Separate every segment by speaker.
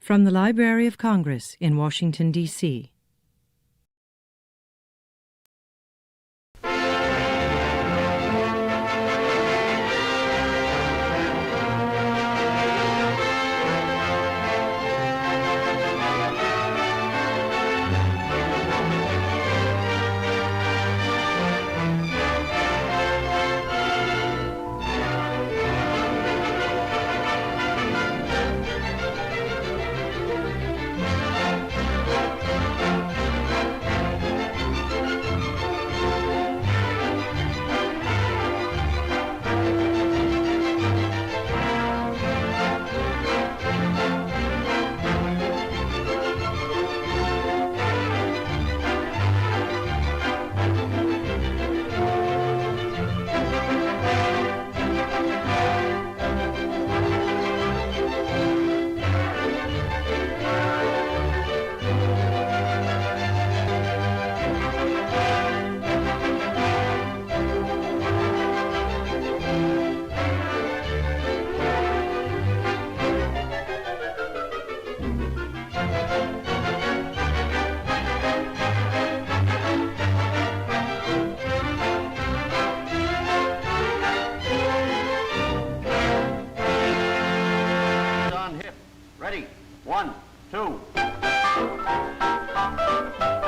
Speaker 1: From the Library of Congress in Washington, D.C.
Speaker 2: Ready? 1, 2.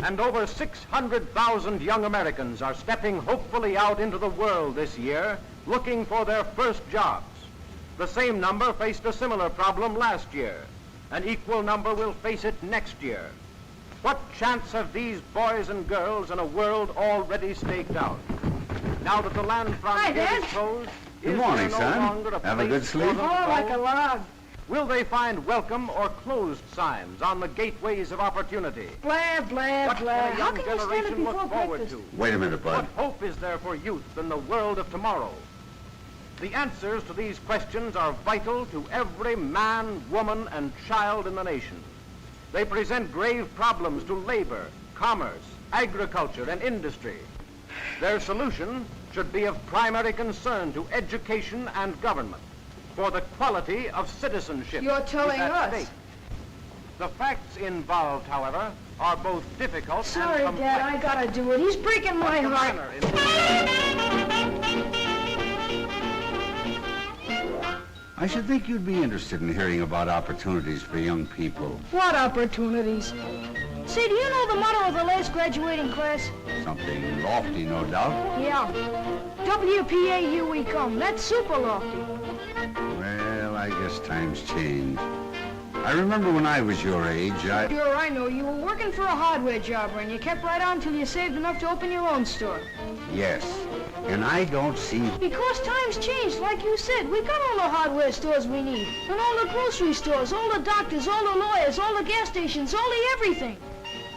Speaker 2: And over 600,000 young Americans are stepping hopefully out into the world this year, looking for their first jobs. The same number faced a similar problem last year. An equal number will face it next year. What chance have these boys and girls in a world already staked out? Now that the land frontier is closed,
Speaker 3: Good morning, son. Have a good sleep?
Speaker 4: Oh, like a log.
Speaker 2: Will they find welcome or closed signs on the gateways of opportunity?
Speaker 4: Blah, blah,
Speaker 2: What
Speaker 4: blah.
Speaker 2: can a
Speaker 4: How
Speaker 2: young
Speaker 4: can you stand it
Speaker 2: generation
Speaker 4: before
Speaker 2: look forward
Speaker 4: breakfast?
Speaker 2: to?
Speaker 3: Wait a minute,
Speaker 2: What
Speaker 3: Bud.
Speaker 2: hope is there for youth in the world of tomorrow? The answers to these questions are vital to every man, woman, and child in the nation. They present grave problems to labor, commerce, agriculture, and industry. Their solution should be of primary concern to education and government, for the quality of citizenship.
Speaker 4: You're telling
Speaker 2: is at
Speaker 4: us.
Speaker 2: stake. The facts involved, however, are both difficult
Speaker 4: Sorry,
Speaker 2: and complex.
Speaker 4: Dad, I gotta do it. He's breaking my
Speaker 2: The
Speaker 4: heart.
Speaker 2: manner in
Speaker 3: I should think you'd be interested in hearing about opportunities for young people.
Speaker 4: What opportunities? Say, do you know the motto of the last graduating class?
Speaker 3: Something lofty, no doubt.
Speaker 4: Yeah. WPAU we come. That's super lofty.
Speaker 3: Well, I guess times change. I remember when I was your age,
Speaker 4: Sure, I know. You were working for a hardware jobber, and you kept right on till you saved enough to open your own store.
Speaker 3: Yes. And I don't see...
Speaker 4: Because times changed, like you said. We got all the hardware stores we need. And all the grocery stores, all the doctors, all the lawyers, all the gas stations, all the everything.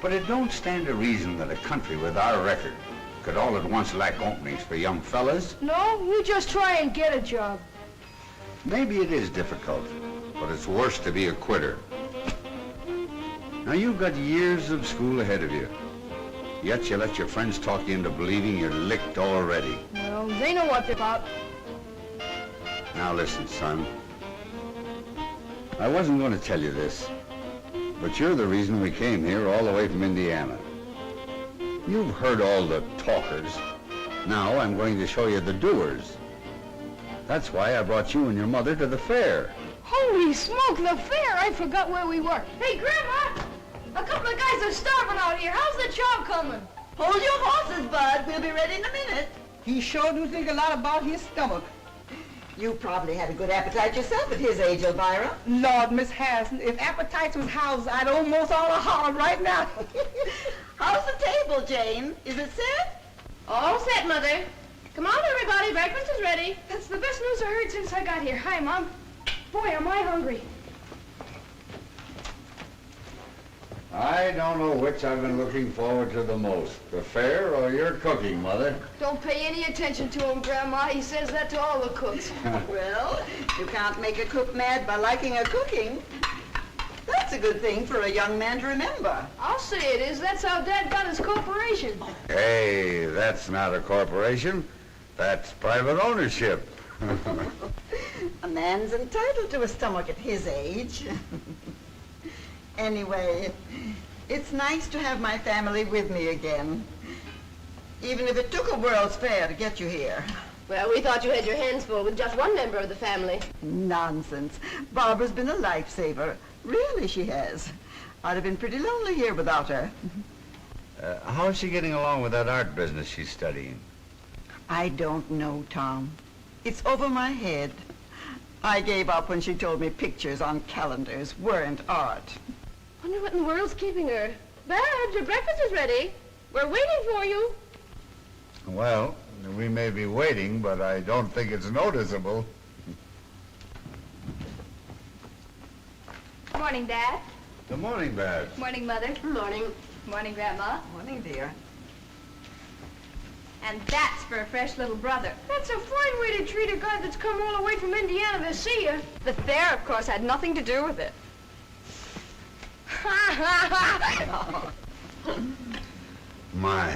Speaker 3: But it don't stand to reason that a country with our record could all at once lack openings for young fellas.
Speaker 4: No, you just try and get a job.
Speaker 3: Maybe it is difficult, but it's worse to be a quitter. Now, you've got years of school ahead of you. Yet you let your friends talk you into believing you're licked already.
Speaker 4: Well, they know what they're about.
Speaker 3: Now listen, son. I wasn't going to tell you this, but you're the reason we came here all the way from Indiana. You've heard all the talkers. Now I'm going to show you the doers. That's why I brought you and your mother to the fair.
Speaker 4: Holy smoke, the fair! I forgot where we were. Hey, Grandma! A couple of guys are starving out here. How's the job coming?
Speaker 5: Hold your horses, Bud. We'll be ready in a minute.
Speaker 6: He sure do think a lot about his stomach.
Speaker 5: You probably had a good appetite yourself at his age, Elvira.
Speaker 6: Lord, Miss Harrison, if appetites was houses, I'd almost all a holler right now.
Speaker 5: How's the table, Jane? Is it set?
Speaker 7: All set, Mother. Come on, everybody. Breakfast is ready.
Speaker 4: That's the best news I heard since I got here. Hi, Mom. Boy, am I hungry.
Speaker 3: I don't know which I've been looking forward to the most, the fair or your cooking, Mother.
Speaker 4: Don't pay any attention to him, Grandma. He says that to all the cooks.
Speaker 5: Well, you can't make a cook mad by liking her cooking. That's a good thing for a young man to remember.
Speaker 4: I'll say it is. That's how Dad got his corporation.
Speaker 3: Hey, that's not a corporation. That's private ownership.
Speaker 5: A man's entitled to a stomach at his age. Anyway, it's nice to have my family with me again. Even if it took a World's Fair to get you here.
Speaker 7: Well, we thought you had your hands full with just one member of the family.
Speaker 5: Nonsense. Barbara's been a lifesaver. Really, she has. I'd have been pretty lonely here without her.
Speaker 3: How is she getting along with that art business she's studying?
Speaker 5: I don't know, Tom. It's over my head. I gave up when she told me pictures on calendars weren't art.
Speaker 7: Wonder what in the world's keeping her. Babs, your breakfast is ready. We're waiting for you.
Speaker 3: Well, we may be waiting, but I don't think it's noticeable.
Speaker 8: Morning, Dad.
Speaker 3: Good morning, Babs.
Speaker 8: Morning, Mother.
Speaker 7: Morning.
Speaker 8: Morning, Grandma.
Speaker 5: Morning, dear.
Speaker 8: And that's for a fresh little brother.
Speaker 4: That's a fine way to treat a guy that's come all the way from Indiana to see you.
Speaker 8: The fair, of course, had nothing to do with it.
Speaker 3: My,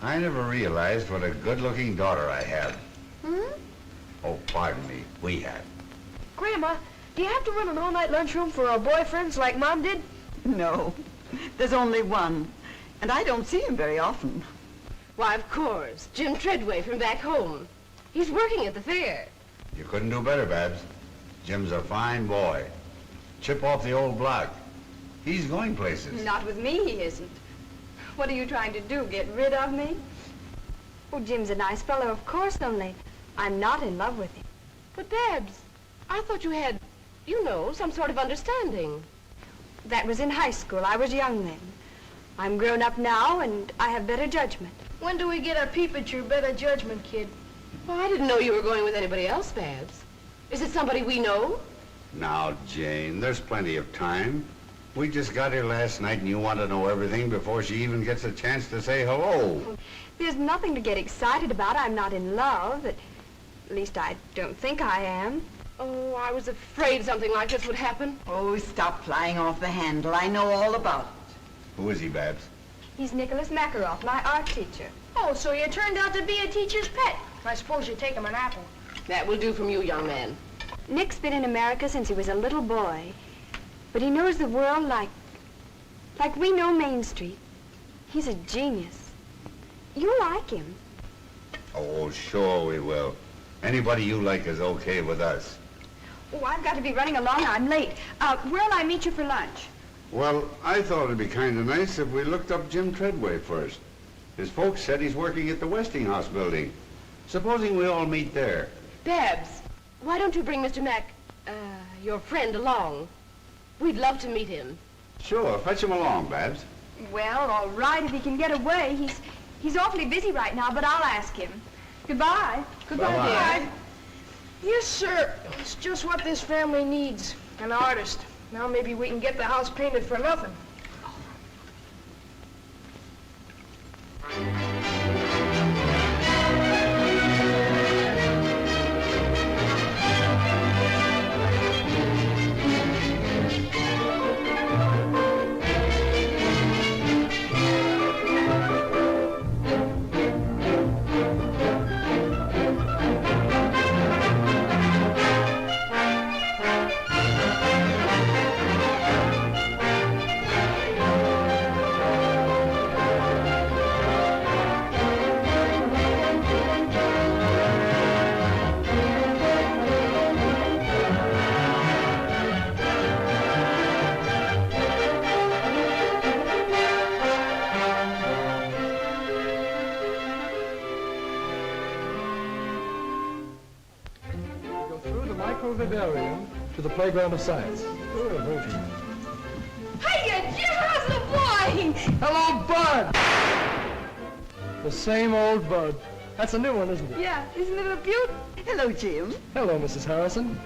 Speaker 3: I never realized what a good-looking daughter I have. Oh, pardon me, we had.
Speaker 4: Grandma, do you have to run an all-night lunchroom for our boyfriends like Mom did?
Speaker 5: No, there's only one. And I don't see him very often.
Speaker 7: Why, of course. Jim Treadway from back home. He's working at the fair.
Speaker 3: You couldn't do better, Babs. Jim's a fine boy. Chip off the old block. He's going places.
Speaker 8: Not with me, he isn't. What are you trying to do, get rid of me? Oh, Jim's a nice fellow, of course, only I'm not in love with him.
Speaker 7: But, Babs, I thought you had, you know, some sort of understanding.
Speaker 8: That was in high school. I was young then. I'm grown up now, and I have better judgment.
Speaker 4: When do we get a peep at your better judgment, kid?
Speaker 7: Well, I didn't know you were going with anybody else, Babs. Is it somebody we know?
Speaker 3: Now, Jane, there's plenty of time. We just got here last night, and you want to know everything before she even gets a chance to say hello.
Speaker 8: There's nothing to get excited about. I'm not in love. At least I don't think I am.
Speaker 7: Oh, I was afraid something like this would happen.
Speaker 5: Oh, stop flying off the handle. I know all about it.
Speaker 3: Who is he, Babs?
Speaker 8: He's Nicholas Makaroff, my art teacher.
Speaker 4: Oh, so you turned out to be a teacher's pet. I suppose you take him an apple.
Speaker 7: That will do from you, young man.
Speaker 8: Nick's been in America since he was a little boy. But he knows the world like we know Main Street. He's a genius. You like him.
Speaker 3: Oh, sure we will. Anybody you like is okay with us.
Speaker 8: Oh, I've got to be running along. I'm late. Where'll I meet you for lunch?
Speaker 3: Well, I thought it'd be kind of nice if we looked up Jim Treadway first. His folks said he's working at the Westinghouse building. Supposing we all meet there.
Speaker 7: Babs, why don't you bring Mr. your friend along? We'd love to meet him.
Speaker 3: Sure, fetch him along, Babs.
Speaker 8: Well, all right, if he can get away. He's awfully busy right now, but I'll ask him. Goodbye.
Speaker 7: Goodbye,
Speaker 3: Bye-bye.
Speaker 7: dear.
Speaker 4: Yes, sir. It's just what this family needs. An artist. Now maybe we can get the house painted for nothing.
Speaker 9: Vivarium to the playground of science.
Speaker 4: Hiya, Jim, how's the boy?
Speaker 9: Hello, Bud! The same old Bud. That's a new one, isn't it?
Speaker 4: Yeah, isn't it a beaut?
Speaker 5: Hello, Jim.
Speaker 9: Hello, Mrs. Harrison.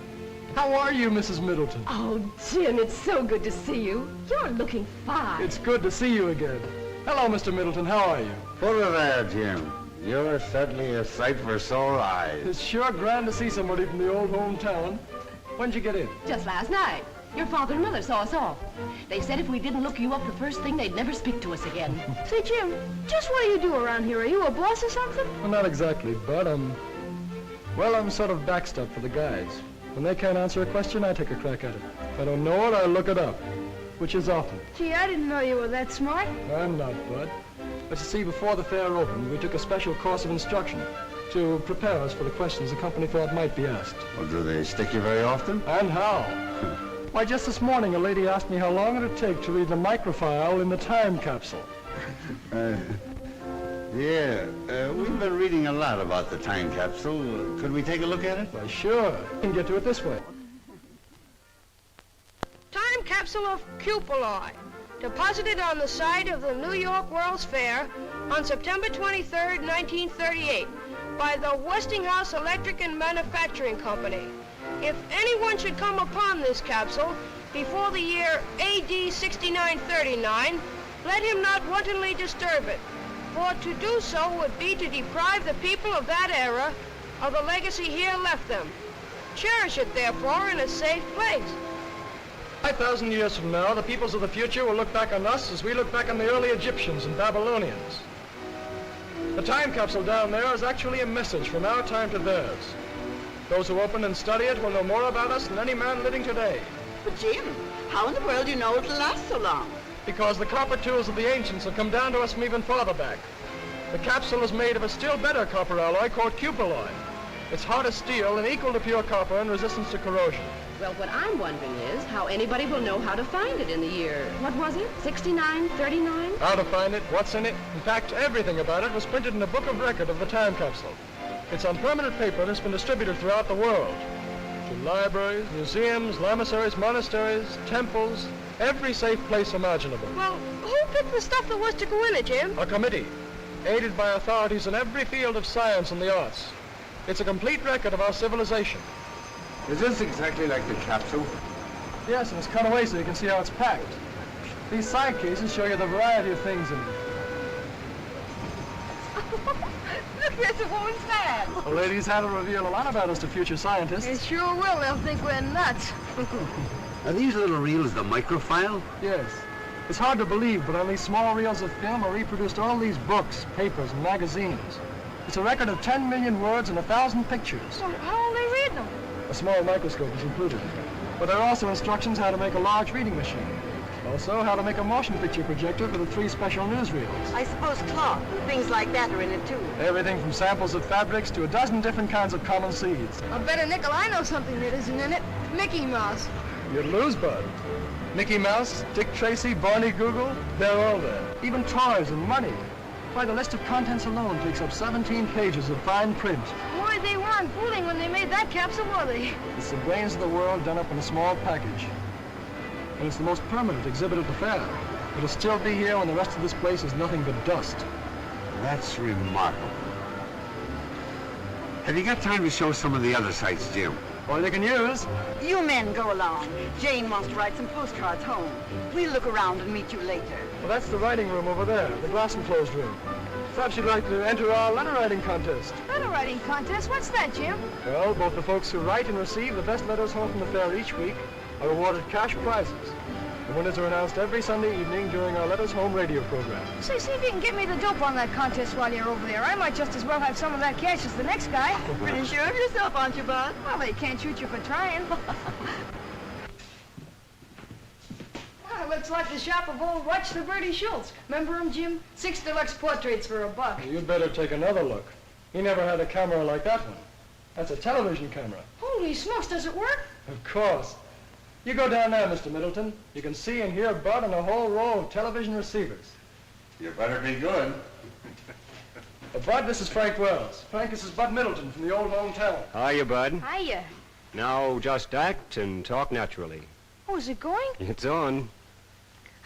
Speaker 9: How are you, Mrs. Middleton?
Speaker 7: Oh, Jim, it's so good to see you. You're looking fine.
Speaker 9: It's good to see you again. Hello, Mr. Middleton. How are you?
Speaker 3: Put her there, Jim. You're certainly a sight for sore eyes.
Speaker 9: It's sure grand to see somebody from the old hometown. When'd you get in?
Speaker 7: Just last night. Your father and mother saw us off. They said if we didn't look you up the first thing, they'd never speak to us again.
Speaker 4: Say, Jim, just what do you do around here? Are you a boss or something?
Speaker 9: Well, not exactly, Bud. I'm sort of backstop for the guys. When they can't answer a question, I take a crack at it. If I don't know it, I look it up. which is often.
Speaker 4: Gee, I didn't know you were that smart.
Speaker 9: I'm not, Bud. But you see, before the fair opened, we took a special course of instruction to prepare us for the questions the company thought might be asked.
Speaker 3: Well, do they stick you very often?
Speaker 9: And how? Why, just this morning, a lady asked me how long it'd take to read the microfile in the time capsule.
Speaker 3: We've been reading a lot about the time capsule. Could we take a look at it?
Speaker 9: Why, sure. You can get to it this way.
Speaker 4: Time capsule of cupelloi, deposited on the site of the New York World's Fair on September 23rd, 1938, by the Westinghouse Electric and Manufacturing Company. If anyone should come upon this capsule before the year AD 6939, let him not wantonly disturb it, for to do so would be to deprive the people of that era of the legacy here left them. Cherish it, therefore, in a safe place.
Speaker 9: 5,000 years from now, the peoples of the future will look back on us as we look back on the early Egyptians and Babylonians. The time capsule down there is actually a message from our time to theirs. Those who open and study it will know more about us than any man living today.
Speaker 5: But Jim, how in the world do you know it'll last so long?
Speaker 9: Because the copper tools of the ancients have come down to us from even farther back. The capsule is made of a still better copper alloy called cupelloi. It's hard as steel and equal to pure copper in resistance to corrosion.
Speaker 7: Well, what I'm wondering is how anybody will know how to find it in the year, what was it, 6939?
Speaker 9: How to find it, what's in it. In fact, everything about it was printed in a book of record of the time capsule. It's on permanent paper that's been distributed throughout the world. To libraries, museums, lamissaries, monasteries, temples, every safe place imaginable.
Speaker 4: Well, who picked the stuff that was to go in it, Jim?
Speaker 9: A committee, aided by authorities in every field of science and the arts. It's a complete record of our civilization.
Speaker 3: Is this exactly like the capsule?
Speaker 9: Yes, and it's cut away so you can see how it's packed. These side cases show you the variety of things in them.
Speaker 4: Look, there's a woman's man.
Speaker 9: The ladies have to reveal a lot about us to future scientists.
Speaker 4: It sure will. They'll think we're nuts.
Speaker 3: Are these little reels the microfile?
Speaker 9: Yes. It's hard to believe, but on these small reels of film are reproduced all these books, papers, and magazines. It's a record of 10 million words and 1,000 pictures.
Speaker 4: So how will they read them?
Speaker 9: A small microscope is included. But there are also instructions how to make a large reading machine. Also, how to make a motion picture projector for the 3 special newsreels.
Speaker 5: I suppose cloth and things like that are in it, too.
Speaker 9: Everything from samples of fabrics to a dozen different kinds of common seeds.
Speaker 4: I'll bet a nickel I know something that isn't in it. Mickey Mouse.
Speaker 9: You'd lose, Bud. Mickey Mouse, Dick Tracy, Barney Google, they're all there. Even toys and money. Why, the list of contents alone takes up 17 pages of fine print.
Speaker 4: Boy, they weren't fooling when they made that capsule, were they?
Speaker 9: It's the brains of the world done up in a small package. And it's the most permanent exhibit at the fair. It'll still be here when the rest of this place is nothing but dust.
Speaker 3: That's remarkable. Have you got time to show some of the other sites, Jim?
Speaker 9: All you can use.
Speaker 5: You men go along. Jane wants to write some postcards home. We'll look around and meet you later.
Speaker 9: Well, that's the writing room over there, the glass enclosed room. Perhaps you'd like to enter our letter writing contest.
Speaker 4: Letter writing contest? What's that, Jim?
Speaker 9: Well, both the folks who write and receive the best letters home from the fair each week are awarded cash prizes. The winners are announced every Sunday evening during our Letters Home radio program.
Speaker 4: Say, see if you can get me the dope on that contest while you're over there. I might just as well have some of that cash as the next guy.
Speaker 5: Pretty sure of yourself, aren't you, Bud?
Speaker 4: Well, they can't shoot you for trying. Well, looks like the shop of old Watch the Bertie Schultz. Remember him, Jim? 6 deluxe portraits for $1.
Speaker 9: You'd better take another look. He never had a camera like that one. That's a television camera.
Speaker 4: Holy smokes, does it work?
Speaker 9: Of course. You go down there, Mr. Middleton. You can see and hear Bud on a whole row of television receivers.
Speaker 3: You better be good.
Speaker 9: Bud, this is Frank Wells. Frank, this is Bud Middleton from the old hometown.
Speaker 10: Hiya, Bud.
Speaker 4: Hiya.
Speaker 10: Now just act and talk naturally.
Speaker 4: Oh, is it going?
Speaker 10: It's on.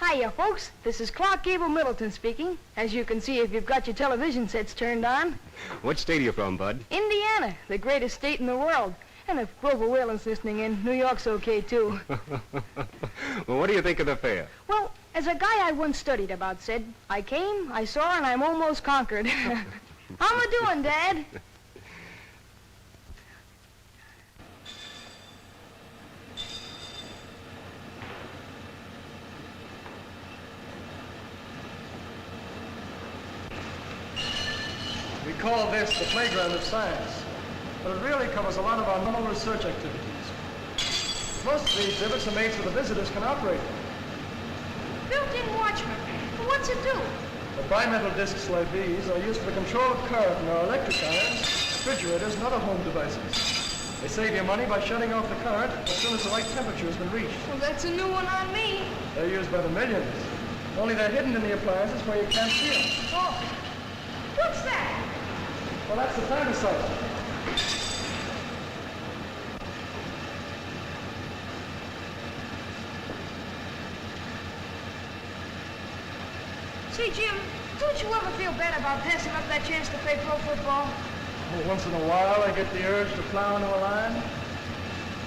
Speaker 4: Hiya, folks. This is Clark Gable Middleton speaking. As you can see if you've got your television sets turned on.
Speaker 10: What state are you from, Bud?
Speaker 4: Indiana, the greatest state in the world. And if Grover Whalen's listening in, New York's okay, too.
Speaker 10: Well, what do you think of the fair?
Speaker 4: Well, as a guy I once studied about said, I came, I saw, and I'm almost conquered. How am I doing, Dad?
Speaker 9: We call this the playground of science. But it really covers a lot of our normal research activities. Most of the exhibits are made so the visitors can operate them.
Speaker 4: built-in watchman. Well, what's it do?
Speaker 9: The bimetal discs like these are used for control of current in our electric irons, refrigerators, and other home devices. They save you money by shutting off the current as soon as the right temperature has been reached.
Speaker 4: Well, that's a new one on me.
Speaker 9: They're used by the millions. Only they're hidden in the appliances where you can't see them.
Speaker 4: Oh, what's that?
Speaker 9: Well, that's the time cycle.
Speaker 4: Say, Jim, don't you ever feel bad about passing up that chance to play pro football?
Speaker 9: Well, once in a while, I get the urge to plow into a line.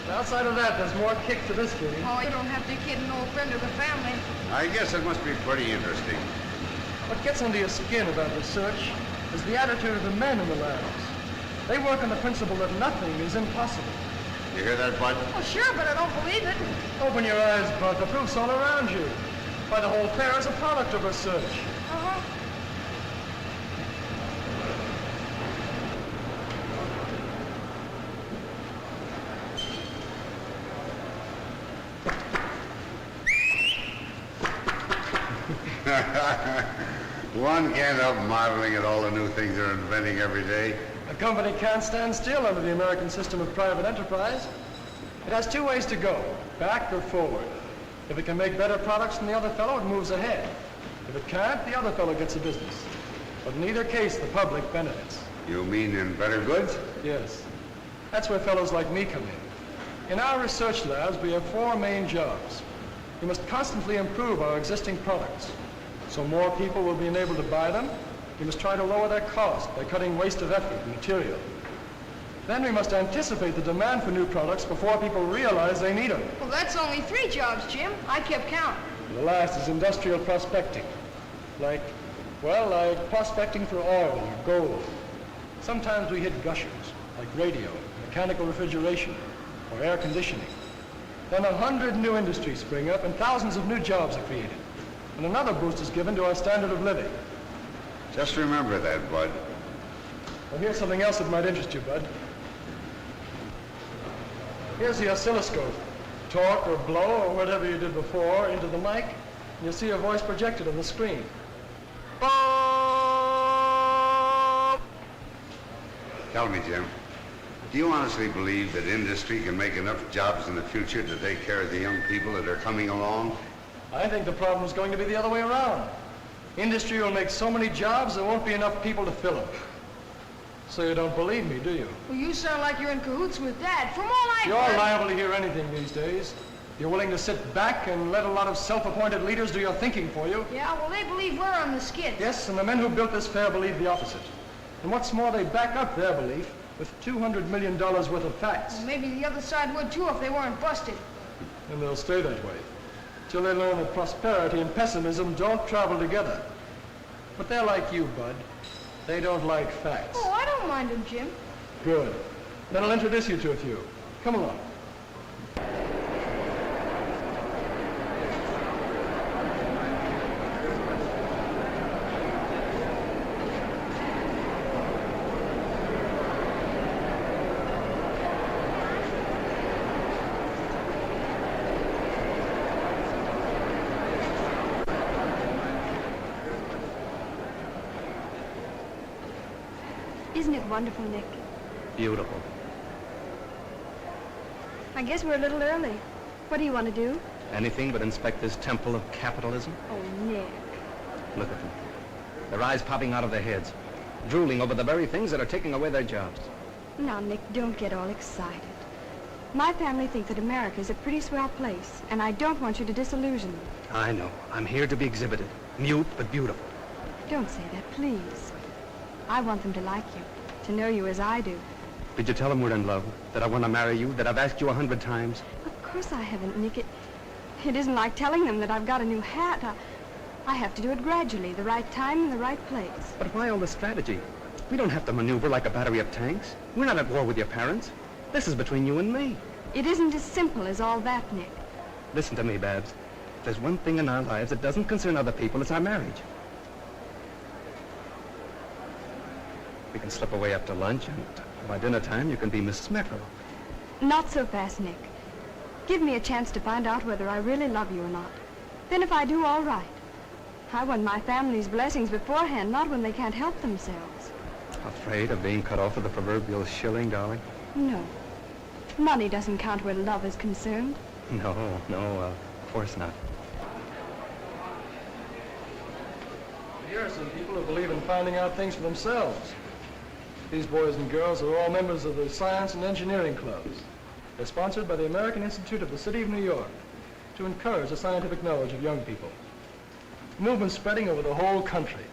Speaker 9: But outside of that, there's more kick to this game.
Speaker 4: Oh, you don't have to kid an old friend of the family.
Speaker 3: I guess it must be pretty interesting.
Speaker 9: What gets under your skin about research is the attitude of the men in the labs. They work on the principle that nothing is impossible.
Speaker 3: You hear that, Bud?
Speaker 4: Well, sure, but I don't believe it.
Speaker 9: Open your eyes, Bud. The proof's all around you. Why, the whole affair is a product of research.
Speaker 4: Uh-huh.
Speaker 3: One can't help marveling at all the new things they're inventing every day.
Speaker 9: A company can't stand still under the American system of private enterprise. It has two ways to go, back or forward. If it can make better products than the other fellow, it moves ahead. If it can't, the other fellow gets the business. But in either case, the public benefits.
Speaker 3: You mean in better goods?
Speaker 9: Yes. That's where fellows like me come in. In our research labs, we have four main jobs. We must constantly improve our existing products. So more people will be enabled to buy them. We must try to lower their cost by cutting waste of effort and material. Then we must anticipate the demand for new products before people realize they need them.
Speaker 4: Well, that's only 3 jobs, Jim. I kept count.
Speaker 9: And the last is industrial prospecting. Like prospecting for oil or gold. Sometimes we hit gushers, like radio, mechanical refrigeration, or air conditioning. Then 100 new industries spring up and thousands of new jobs are created. And another boost is given to our standard of living.
Speaker 3: Just remember that, Bud.
Speaker 9: Well, here's something else that might interest you, Bud. Here's the oscilloscope. Talk or blow or whatever you did before into the mic, and you'll see your voice projected on the screen.
Speaker 3: Tell me, Jim, do you honestly believe that industry can make enough jobs in the future to take care of the young people that are coming along?
Speaker 9: I think the problem's going to be the other way around. Industry will make so many jobs there won't be enough people to fill them. So you don't believe me, do you?
Speaker 4: Well, you sound like you're in cahoots with Dad. From all I've
Speaker 9: You're
Speaker 4: heard...
Speaker 9: liable to hear anything these days. You're willing to sit back and let a lot of self-appointed leaders do your thinking for you.
Speaker 4: Yeah, well, they believe we're on the skid.
Speaker 9: Yes, and the men who built this fair believe the opposite. And what's more, they back up their belief with $200 million worth of facts.
Speaker 4: Well, maybe the other side would, too, if they weren't busted.
Speaker 9: And they'll stay that way, till they learn that prosperity and pessimism don't travel together. But they're like you, Bud. They don't like facts.
Speaker 4: Oh, I don't mind them, Jim.
Speaker 9: Good. Then I'll introduce you to a few. Come along.
Speaker 8: Isn't it wonderful, Nick?
Speaker 10: Beautiful.
Speaker 8: I guess we're a little early. What do you want to do?
Speaker 10: Anything but inspect this temple of capitalism?
Speaker 8: Oh, Nick.
Speaker 10: Look at them. Their eyes popping out of their heads, drooling over the very things that are taking away their jobs.
Speaker 8: Now, Nick, don't get all excited. My family think that America's a pretty swell place, and I don't want you to disillusion them.
Speaker 10: I know. I'm here to be exhibited. Mute but beautiful.
Speaker 8: Don't say that, please. I want them to like you, to know you as I do.
Speaker 10: Did you tell them we're in love? That I want to marry you? That I've asked you 100 times?
Speaker 8: Of course I haven't, Nick. It isn't like telling them that I've got a new hat. I have to do it gradually, the right time and the right place.
Speaker 10: But why all the strategy? We don't have to maneuver like a battery of tanks. We're not at war with your parents. This is between you and me.
Speaker 8: It isn't as simple as all that, Nick.
Speaker 10: Listen to me, Babs. If there's one thing in our lives that doesn't concern other people, it's our marriage. We can slip away after lunch, and by dinner time, you can be Mrs. Meckerel.
Speaker 8: Not so fast, Nick. Give me a chance to find out whether I really love you or not. Then if I do, all right. I want my family's blessings beforehand, not when they can't help themselves.
Speaker 10: Afraid of being cut off with the proverbial shilling, darling?
Speaker 8: No. Money doesn't count where love is concerned.
Speaker 10: No, of course not.
Speaker 9: Here are some people who believe in finding out things for themselves. These boys and girls are all members of the Science and Engineering Clubs. They're sponsored by the American Institute of the City of New York to encourage the scientific knowledge of young people. The movement's spreading over the whole country.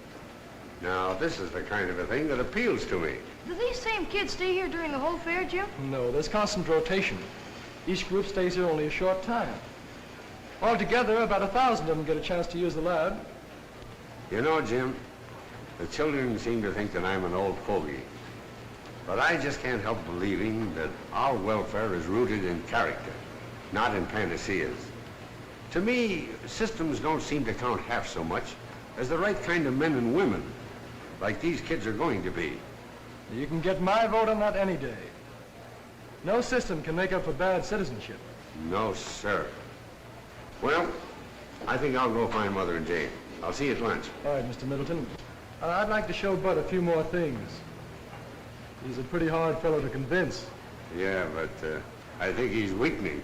Speaker 3: Now, this is the kind of a thing that appeals to me.
Speaker 4: Do these same kids stay here during the whole fair, Jim?
Speaker 9: No, there's constant rotation. Each group stays here only a short time. Altogether, about 1,000 of them get a chance to use the lab.
Speaker 3: You know, Jim, the children seem to think that I'm an old fogey. But I just can't help believing that our welfare is rooted in character, not in panaceas. To me, systems don't seem to count half so much as the right kind of men and women, like these kids are going to be.
Speaker 9: You can get my vote on that any day. No system can make up for bad citizenship.
Speaker 3: No, sir. Well, I think I'll go find Mother and Jane. I'll see you at lunch.
Speaker 9: All right, Mr. Middleton. I'd like to show Bud a few more things. He's a pretty hard fellow to convince.
Speaker 3: Yeah, but I think he's weakening.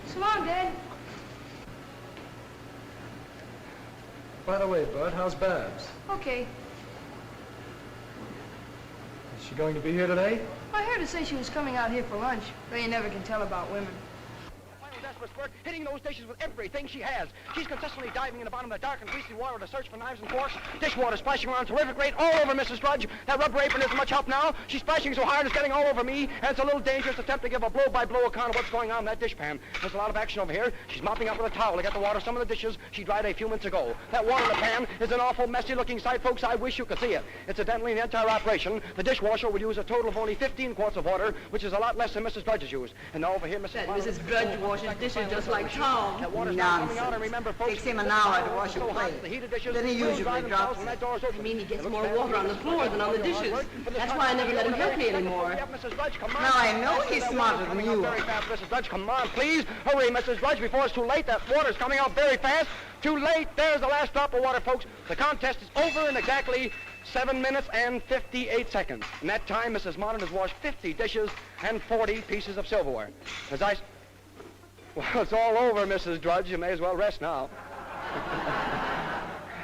Speaker 4: So long, Dad.
Speaker 9: By the way, Bud, how's Babs?
Speaker 4: Okay.
Speaker 9: Is she going to be here today?
Speaker 4: I heard her say she was coming out here for lunch, but you never can tell about women.
Speaker 2: Desperate spurt, hitting those dishes with everything she has. She's consistently diving in the bottom of the dark and greasy water to search for knives and forks. Dishwater splashing around terrific rate all over Mrs. Drudge. That rubber apron isn't much help now. She's splashing so hard it's getting all over me, and it's a little dangerous attempt to give a blow-by-blow account of what's going on in that dishpan. There's a lot of action over here. She's mopping up with a towel to get the water some of the dishes she dried a few minutes ago. That water in the pan is an awful messy-looking sight, folks. I wish you could see it. Incidentally, in the entire operation, the dishwasher would use a total of only 15 quarts of water, which is a lot less than Mrs. Drudge's used. And now over here,
Speaker 6: Mrs. Drudge washes dishes just like Tom.
Speaker 2: That water's not coming out, and
Speaker 5: Nonsense.
Speaker 2: remember, folks,
Speaker 5: Takes him an hour to wash a
Speaker 2: so hot,
Speaker 5: plate.
Speaker 2: the heated dishes
Speaker 5: Then he
Speaker 2: will
Speaker 5: usually
Speaker 2: dry themselves
Speaker 5: drops
Speaker 2: when
Speaker 5: it.
Speaker 2: that door's open.
Speaker 6: I mean, he gets
Speaker 2: It
Speaker 6: more
Speaker 2: looks
Speaker 6: water on the floor than on the dishes. That's why I never let him help me anymore.
Speaker 2: Mrs. Drudge, come on.
Speaker 5: Now, I know he's smarter than
Speaker 2: Coming out
Speaker 5: you
Speaker 2: very
Speaker 5: are.
Speaker 2: fast, Mrs. Drudge, come on, please. Hurry, Mrs. Drudge, before it's too late. That water's coming out very fast. Too late. There's the last drop of water, folks. The contest is over in exactly 7 minutes and 58 seconds. In that time, Mrs. Modern has washed 50 dishes and 40 pieces of silverware. Well, it's all over, Mrs. Drudge. You may as well rest now.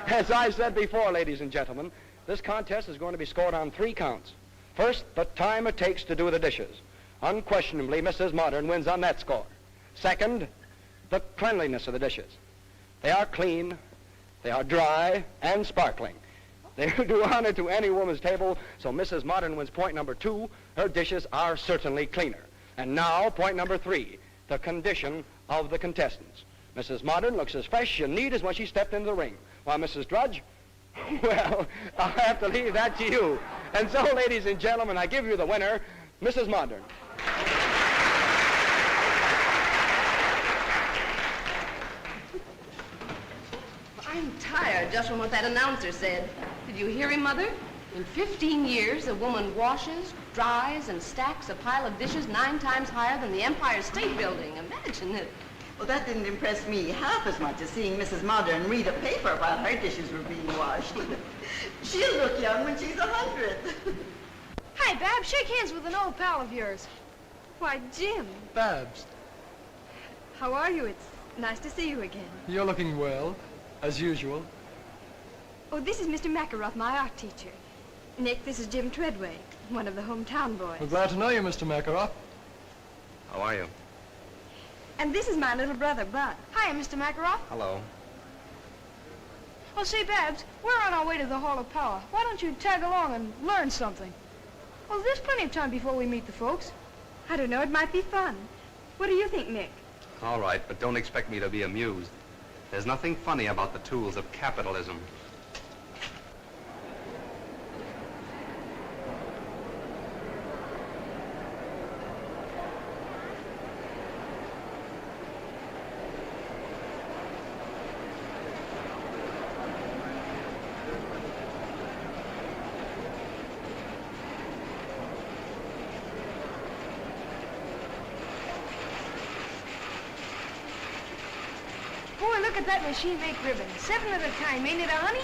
Speaker 2: As I said before, ladies and gentlemen, this contest is going to be scored on 3 counts. First, the time it takes to do the dishes. Unquestionably, Mrs. Modern wins on that score. Second, the cleanliness of the dishes. They are clean, they are dry, and sparkling. They do honor to any woman's table, so Mrs. Modern wins point number 2. Her dishes are certainly cleaner. And now, point number 3, the condition of the contestants. Mrs. Modern looks as fresh and neat as when she stepped into the ring, while Mrs. Drudge, well, I'll have to leave that to you. And so, ladies and gentlemen, I give you the winner, Mrs. Modern.
Speaker 7: I'm tired just from what that announcer said. Did you hear him, Mother? In 15 years, a woman washes, dries, and stacks a pile of dishes 9 times higher than the Empire State Building. Imagine it.
Speaker 5: Well, that didn't impress me half as much as seeing Mrs. Modern read a paper while her dishes were being washed. She'll look young when she's 100.
Speaker 4: Hi, Babs. Shake hands with an old pal of yours.
Speaker 8: Why, Jim,
Speaker 9: Babs,
Speaker 8: how are you? It's nice to see you again.
Speaker 9: you're looking well, as usual.
Speaker 8: Oh, this is Mr. Makaroff, my art teacher. Nick, this is Jim Treadway, one of the hometown boys.
Speaker 9: We're glad to know you, Mr. Makaroff.
Speaker 10: How are you?
Speaker 8: And this is my little brother, Bud.
Speaker 4: Hi, Mr. Makaroff.
Speaker 10: Hello.
Speaker 4: Oh, say, Babs, we're on our way to the Hall of Power. Why don't you tag along and learn something? Well, there's plenty of time before we meet the folks.
Speaker 8: I don't know, it might be fun. What do you think, Nick?
Speaker 10: All right, but don't expect me to be amused. There's nothing funny about the tools of capitalism.
Speaker 4: Boy, look look at that machine make ribbons. 7 at a time, ain't it, honey?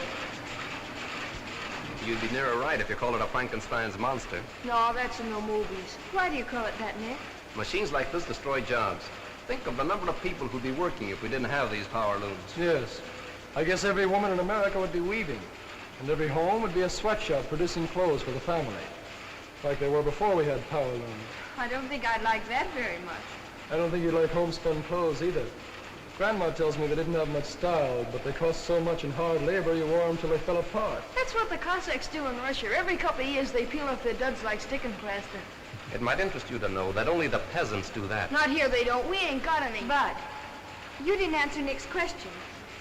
Speaker 11: You'd be nearer right if you called it a Frankenstein's monster.
Speaker 4: No, that's in the movies.
Speaker 8: Why do you call it that, Nick?
Speaker 11: Machines like this destroy jobs. Think of the number of people who'd be working if we didn't have these power looms.
Speaker 9: Yes. I guess every woman in America would be weaving. And every home would be a sweatshop producing clothes for the family. Like they were before we had power looms.
Speaker 8: I don't think I'd like that very much.
Speaker 9: I don't think you'd like homespun clothes either. Grandma tells me they didn't have much style, but they cost so much in hard labor you wore them till they fell apart.
Speaker 4: That's what the Cossacks do in Russia. Every couple of years they peel off their duds like sticking plaster.
Speaker 11: It might interest you to know that only the peasants do that.
Speaker 4: Not here they don't. We ain't got any.
Speaker 8: But you didn't answer Nick's question.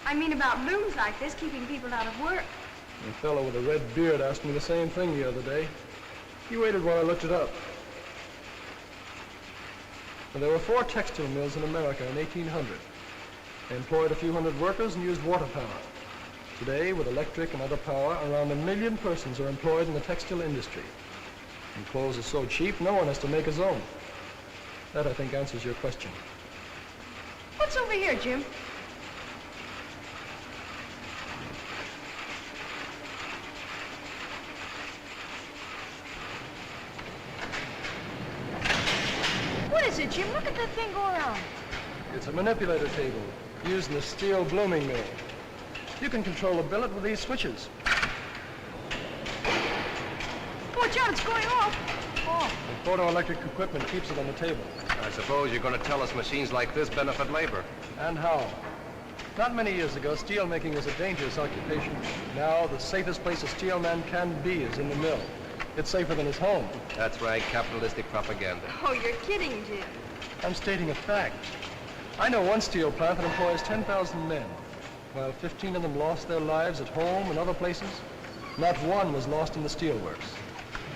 Speaker 8: I mean about looms like this keeping people out of work.
Speaker 9: A fellow with a red beard asked me the same thing the other day. He waited while I looked it up. And there were 4 textile mills in America in 1800. They employed a few hundred workers and used water power. Today, with electric and other power, around 1 million persons are employed in the textile industry. And clothes are so cheap, no one has to make his own. That, I think, answers your question.
Speaker 4: What's over here, Jim? What is it, Jim? Look at that thing go around.
Speaker 9: It's a manipulator table, used in a steel blooming mill. You can control the billet with these switches.
Speaker 4: Watch out, it's going off. Oh.
Speaker 9: The photoelectric equipment keeps it on the table.
Speaker 11: I suppose you're going to tell us machines like this benefit labor.
Speaker 9: And how? Not many years ago, steel making was a dangerous occupation. Now, the safest place a steel man can be is in the mill. It's safer than his home.
Speaker 11: That's right, capitalistic propaganda.
Speaker 8: Oh, you're kidding, Jim.
Speaker 9: I'm stating a fact. I know one steel plant that employs 10,000 men. While 15 of them lost their lives at home and other places, not one was lost in the steelworks.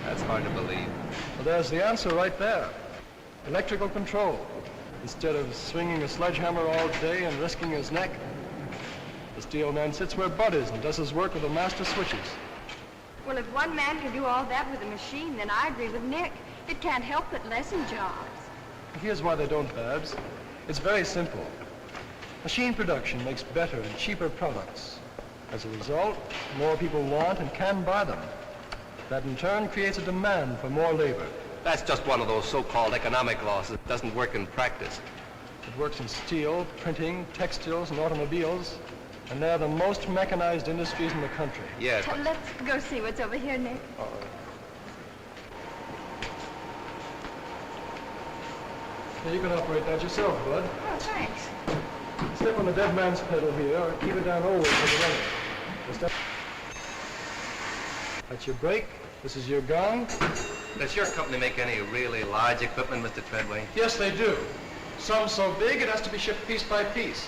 Speaker 11: That's hard to believe.
Speaker 9: Well, there's the answer right there. Electrical control. Instead of swinging a sledgehammer all day and risking his neck, the steel man sits where Bud is and does his work with the master switches.
Speaker 8: Well, if one man can do all that with a machine, then I agree with Nick. It can't help but lessen jobs.
Speaker 9: Here's why they don't, Babs. It's very simple. Machine production makes better and cheaper products. As a result, more people want and can buy them. That in turn creates a demand for more labor.
Speaker 11: That's just one of those so-called economic laws that doesn't work in practice.
Speaker 9: It works in steel, printing, textiles, and automobiles, and they're the most mechanized industries in the country.
Speaker 11: Yes.
Speaker 8: Let's go see what's over here, Nick.
Speaker 9: All right. Now you can operate that yourself, Bud.
Speaker 8: Oh, thanks.
Speaker 9: Step on the dead man's pedal here, or keep it down always for the runner. Step. That's your brake. This is your gong.
Speaker 11: Does your company make any really large equipment, Mr. Treadway?
Speaker 9: Yes, they do. Some so big it has to be shipped piece by piece.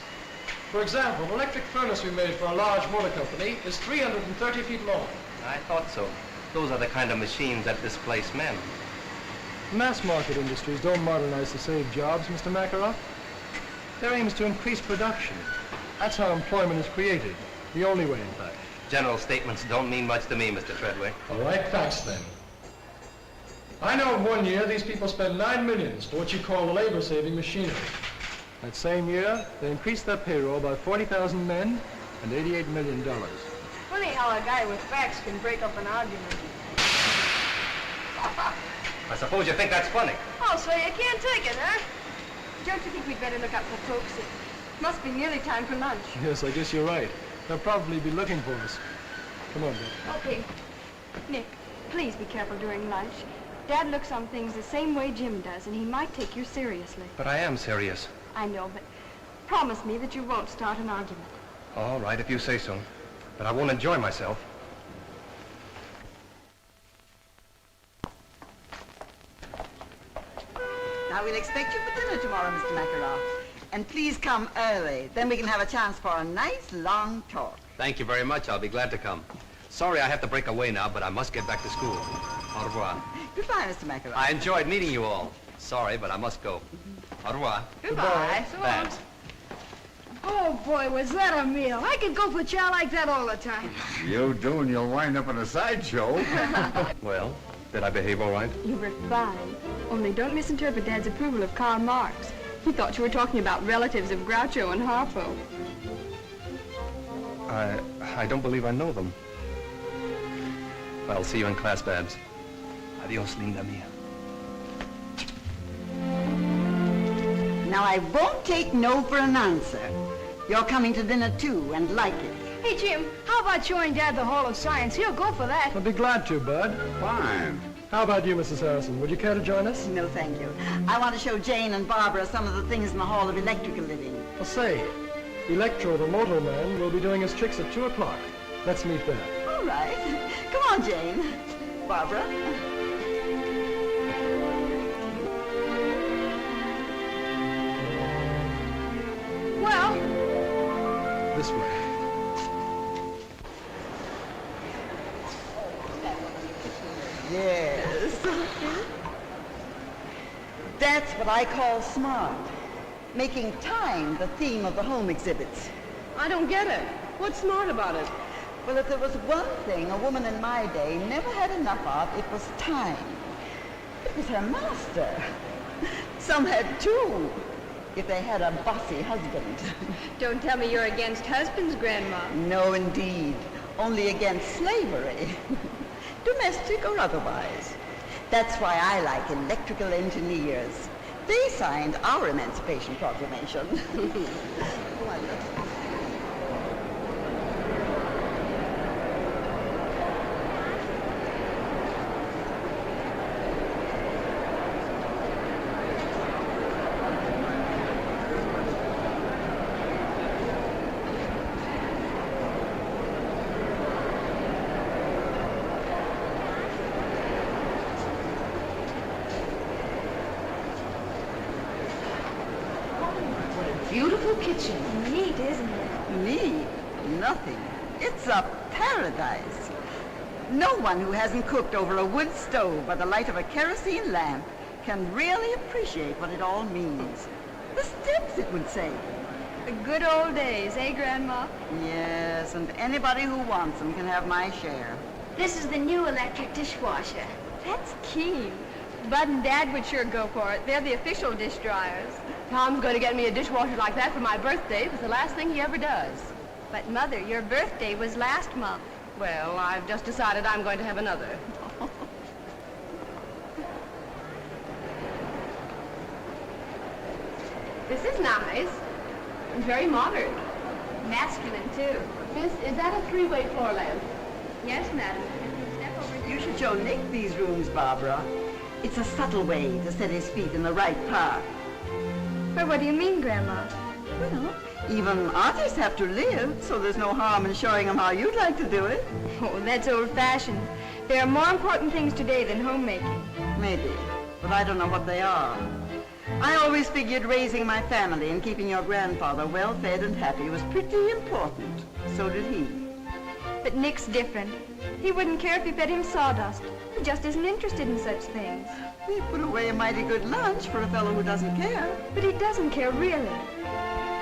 Speaker 9: For example, an electric furnace we made for a large motor company is 330 feet long.
Speaker 11: I thought so. Those are the kind of machines that displace men.
Speaker 9: Mass market industries don't modernize to save jobs, Mr. Makarov. Their aim is to increase production. That's how employment is created. The only way, in fact.
Speaker 11: General statements don't mean much to me, Mr. Treadway.
Speaker 9: All right, facts then. I know in 1 year these people spend $9 million for what you call labor-saving machinery. That same year, they increased their payroll by 40,000 men and $88 million.
Speaker 4: Funny how a guy with facts can break up an argument.
Speaker 11: I suppose you think that's funny.
Speaker 4: Oh, so you can't take it, huh?
Speaker 8: Don't you think we'd better look up the folks? It must be nearly time for lunch.
Speaker 9: Yes, I guess you're right. They'll probably be looking for us. Come on, Bill.
Speaker 8: Okay. Nick, please be careful during lunch. Dad looks on things the same way Jim does, and he might take you seriously.
Speaker 11: But I am serious.
Speaker 8: I know, but promise me that you won't start an argument.
Speaker 11: All right, if you say so. But I won't enjoy myself.
Speaker 5: Now, we'll expect you for dinner tomorrow, Mr. Makarov. And please come early. Then we can have a chance for a nice, long talk.
Speaker 11: Thank you very much. I'll be glad to come. Sorry I have to break away now, but I must get back to school. Au revoir.
Speaker 5: Goodbye, Mr. Makarov.
Speaker 11: I enjoyed meeting you all. Sorry, but I must go. Au revoir.
Speaker 4: Goodbye.
Speaker 11: Babs.
Speaker 4: Oh, boy, was that a meal. I could go for chow like that all the time.
Speaker 3: You do, and you'll wind up in a sideshow.
Speaker 11: Well, did I behave all right?
Speaker 8: You were fine. Only don't misinterpret Dad's approval of Karl Marx. He thought you were talking about relatives of Groucho and Harpo.
Speaker 10: I don't believe I know them. I'll see you in class, Babs. Adios, linda mia.
Speaker 5: Now, I won't take no for an answer. You're coming to dinner, too, and like it.
Speaker 4: Hey, Jim, how about showing Dad the Hall of Science? He'll go for that.
Speaker 9: I'd be glad to, Bud.
Speaker 3: Fine.
Speaker 9: How about you, Mrs. Harrison? Would you care to join us?
Speaker 5: No, thank you. I want to show Jane and Barbara some of the things in the Hall of Electrical Living.
Speaker 9: Well, say, Electro, the motor man, will be doing his tricks at 2 o'clock. Let's meet there.
Speaker 5: All right. Come on, Jane. Barbara.
Speaker 4: Well,
Speaker 10: This way.
Speaker 5: Yes. That's what I call smart. Making time the theme of the home exhibits.
Speaker 7: I don't get it. What's smart about it?
Speaker 5: Well, if there was one thing a woman in my day never had enough of, it was time. It was her master. Some had two, if they had a bossy husband.
Speaker 8: Don't tell me you're against husbands, Grandma.
Speaker 5: No, indeed. Only against slavery. Domestic or otherwise. That's why I like electrical engineers. They signed our Emancipation Proclamation.
Speaker 7: Beautiful kitchen.
Speaker 8: Neat, isn't it?
Speaker 5: Me? Nothing. It's a paradise. No one who hasn't cooked over a wood stove by the light of a kerosene lamp can really appreciate what it all means. The steps it would save.
Speaker 8: The good old days, eh, Grandma?
Speaker 5: Yes, and anybody who wants them can have my share.
Speaker 8: This is the new electric dishwasher. That's keen. Bud and Dad would sure go for it. They're the official dish dryers.
Speaker 7: Tom's going to get me a dishwasher like that for my birthday. It's the last thing he ever does.
Speaker 8: But, Mother, your birthday was last month.
Speaker 7: Well, I've just decided I'm going to have another. This is nice. And very modern.
Speaker 8: Masculine, too.
Speaker 7: Miss, is that a three-way floor lamp?
Speaker 8: Yes, Madam. Step over
Speaker 5: You should show Nick these rooms, Barbara. It's a subtle way to set his feet in the right part.
Speaker 8: Well, what do you mean, Grandma?
Speaker 5: Well, even artists have to live, so there's no harm in showing them how you'd like to do it.
Speaker 8: Oh, that's old-fashioned. There are more important things today than homemaking.
Speaker 5: Maybe, but I don't know what they are. I always figured raising my family and keeping your grandfather well-fed and happy was pretty important. So did he.
Speaker 8: But Nick's different. He wouldn't care if you fed him sawdust. He just isn't interested in such things.
Speaker 5: He put away a mighty good lunch for a fellow who doesn't care.
Speaker 8: But he doesn't care, really.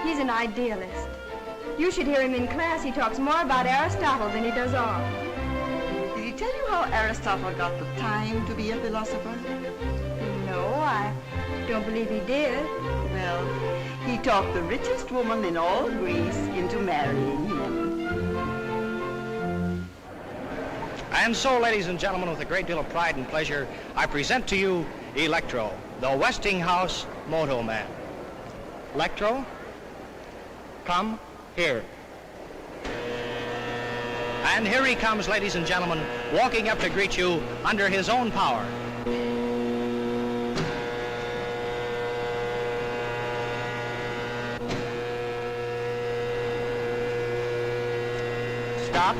Speaker 8: He's an idealist. You should hear him in class. He talks more about Aristotle than he does off.
Speaker 5: Did he tell you how Aristotle got the time to be a philosopher?
Speaker 8: No, I don't believe he did.
Speaker 5: Well, he talked the richest woman in all Greece into marrying him.
Speaker 12: And so, ladies and gentlemen, with a great deal of pride and pleasure, I present to you Electro, the Westinghouse Moto Man. Electro, come here. And here he comes, ladies and gentlemen, walking up to greet you under his own power. Stop.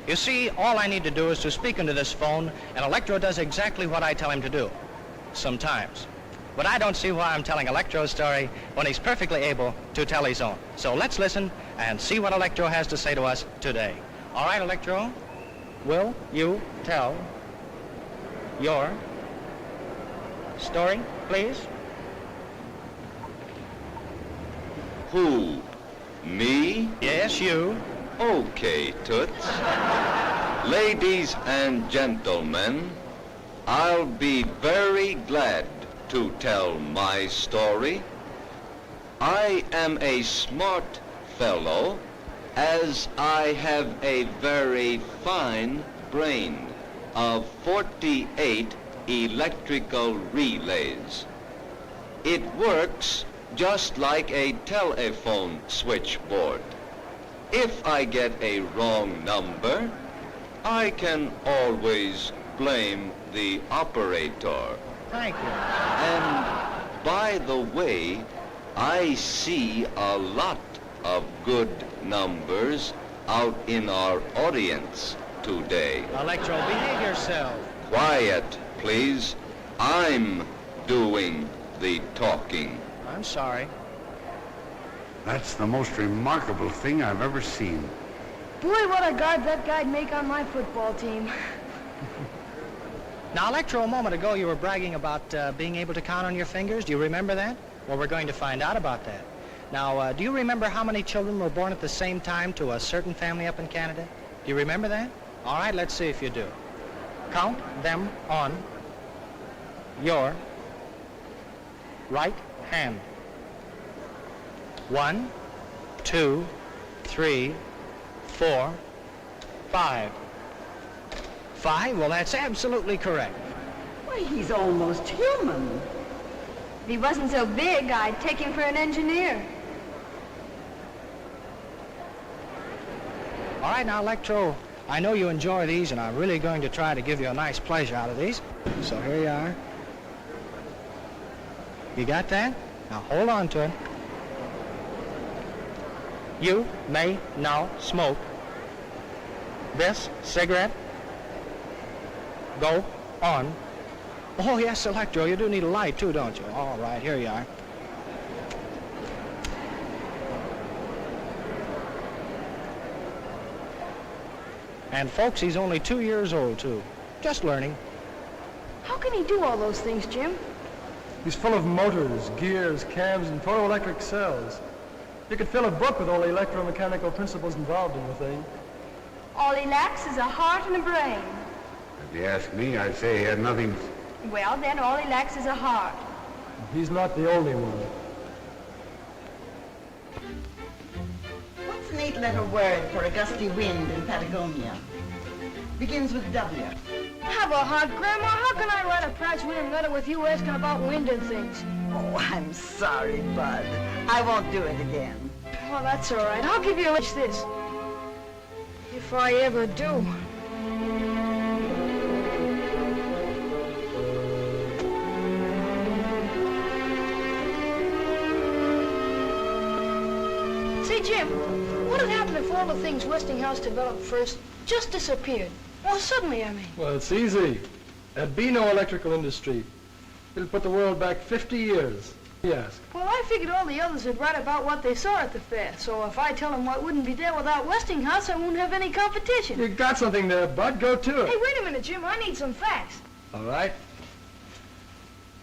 Speaker 12: You see, all I need to do is to speak into this phone, and Electro does exactly what I tell him to do. Sometimes. But I don't see why I'm telling Electro's story when he's perfectly able to tell his own. So let's listen and see what Electro has to say to us today. All right, Electro, will you tell your story, please?
Speaker 13: Who? Me?
Speaker 12: Yes, you.
Speaker 13: Okay, Toots. Ladies and gentlemen, I'll be very glad to tell my story. I am a smart fellow, as I have a very fine brain of 48 electrical relays. It works just like a telephone switchboard. If I get a wrong number, I can always blame the operator.
Speaker 12: Thank you.
Speaker 13: And by the way, I see a lot of good numbers out in our audience today.
Speaker 12: Electro, behave yourself.
Speaker 13: Quiet, please. I'm doing the talking.
Speaker 12: I'm sorry.
Speaker 3: That's the most remarkable thing I've ever seen.
Speaker 4: Boy, what a guard that guy'd make on my football team.
Speaker 12: Now, Electro, a moment ago you were bragging about being able to count on your fingers. Do you remember that? Well, we're going to find out about that. Now, do you remember how many children were born at the same time to a certain family up in Canada? Do you remember that? All right, let's see if you do. Count them on your right hand. 1, 2, 3, 4, 5. 5? Well, that's absolutely correct.
Speaker 5: Why, he's almost human.
Speaker 8: If he wasn't so big, I'd take him for an engineer.
Speaker 12: All right, now, Electro, I know you enjoy these, and I'm really going to try to give you a nice pleasure out of these. So here you are. You got that? Now, hold on to it. You may now smoke this cigarette. Go on. Oh, yes, Electro, you do need a light, too, don't you? All right, here you are. And, folks, he's only 2 years old, too. Just learning.
Speaker 4: How can he do all those things, Jim?
Speaker 9: He's full of motors, gears, cams, and photoelectric cells. You could fill a book with all the electromechanical principles involved in the thing.
Speaker 8: All he lacks is a heart and a brain.
Speaker 3: If you ask me, I'd say he had nothing.
Speaker 8: Well, then all he lacks is a heart.
Speaker 9: He's not the only one.
Speaker 5: What's an 8-letter word for a gusty wind in Patagonia? Begins with W.
Speaker 4: Have a heart, Grandma. How can I write a prize-winning letter with you asking about wind and things?
Speaker 5: Oh, I'm sorry, Bud. I won't do it again.
Speaker 4: Well, that's all right. I'll give you this. If I ever do. Say, Jim, what would happen if all the things Westinghouse developed first just disappeared? Well, suddenly, I mean.
Speaker 9: Well, it's easy. There'd be no electrical industry. It'll put the world back 50 years. Yes.
Speaker 4: Well, I figured all the others would write about what they saw at the fair. So if I tell them what wouldn't be there without Westinghouse, I won't have any competition.
Speaker 9: You got something there, Bud. Go to it.
Speaker 4: Hey, wait a minute, Jim. I need some facts.
Speaker 9: All right.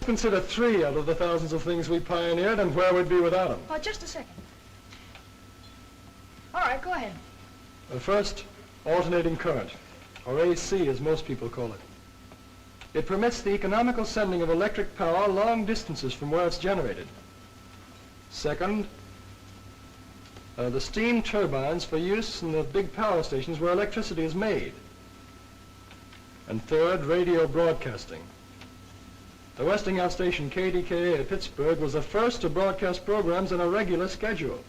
Speaker 9: Consider 3 out of the thousands of things we pioneered and where we'd be without them.
Speaker 4: Oh, just a second. All right, go ahead.
Speaker 9: First, alternating current, or AC as most people call it. It permits the economical sending of electric power long distances from where it's generated. Second, the steam turbines for use in the big power stations where electricity is made. And third, radio broadcasting. The Westinghouse station KDKA at Pittsburgh was the first to broadcast programs on a regular schedule.